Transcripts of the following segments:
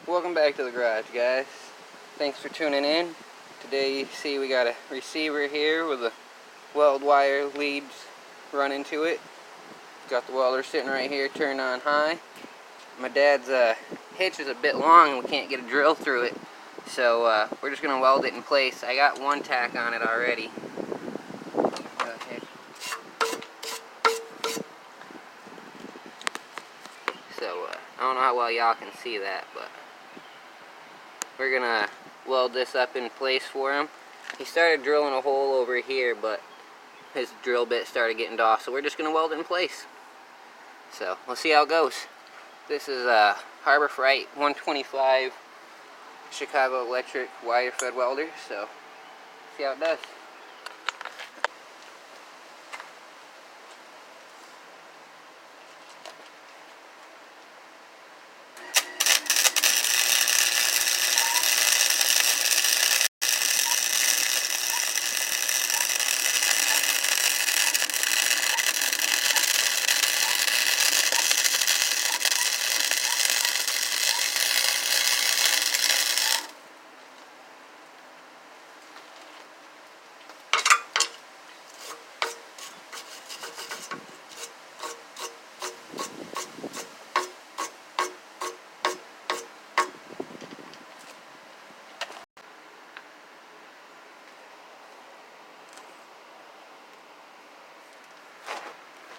Welcome back to the garage, guys. Thanks for tuning in. Today you see we got a receiver here with a weld wire leads running to it. Got the welder sitting right here turned on high. My dad's hitch is a bit long and we can't get a drill through it, so we're just gonna weld it in place. I got one tack on it already. So I don't know how well y'all can see that, but we're gonna weld this up in place for him. He started drilling a hole over here, but his drill bit started getting off, so we're just gonna weld it in place. So we'll see how it goes. This is a Harbor Freight 125 Chicago Electric wire fed welder, so see how it does.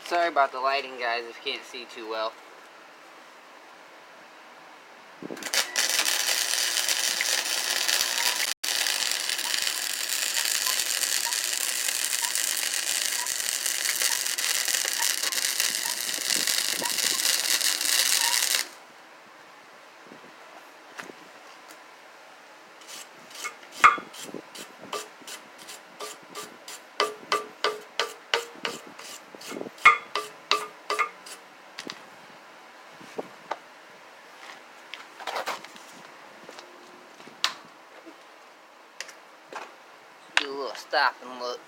Sorry about the lighting, guys, if you can't see too well. Do a little stop and look.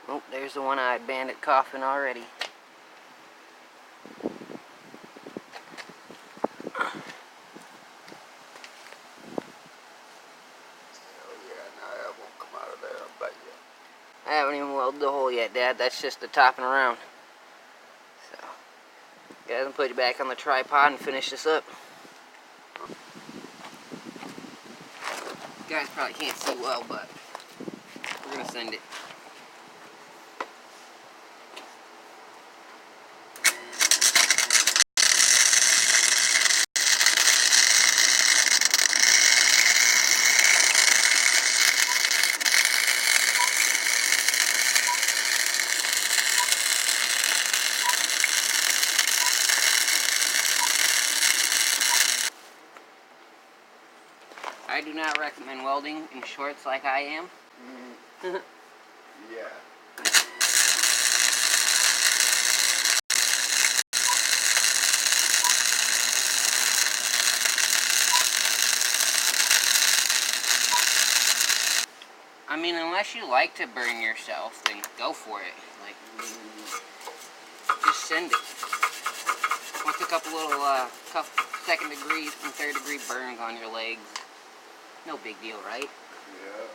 Oh, there's the one-eyed bandit coughing already. I haven't even welded the hole yet, Dad. That's just the topping around. So, guys, I'll put it back on the tripod and finish this up. You guys probably can't see well, but we're gonna send it. I do not recommend welding in shorts like I am. Yeah. I mean, unless you like to burn yourself, then go for it. Like, just send it. What's a couple little second degree and third degree burns on your legs? No big deal, right? Yeah.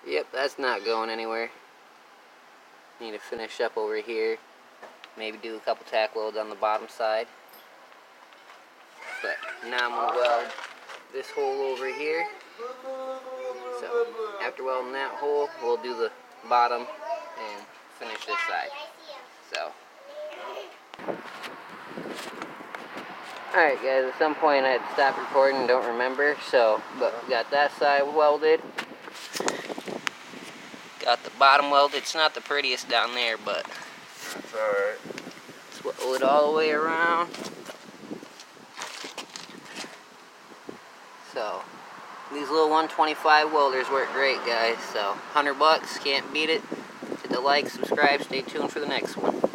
Yep, that's not going anywhere. Need to finish up over here. Maybe do a couple tack welds on the bottom side. But now I'm going to weld this hole over here. So after welding that hole, we'll do the bottom and finish this side. So Alright guys, at some point I had to stop recording, don't remember, so, but we got that side welded. Got the bottom welded. It's not the prettiest down there, but that's alright. let's weld it all the way around. So, these little 125 welders work great, guys, so $100, can't beat it. Hit the like, subscribe, stay tuned for the next one.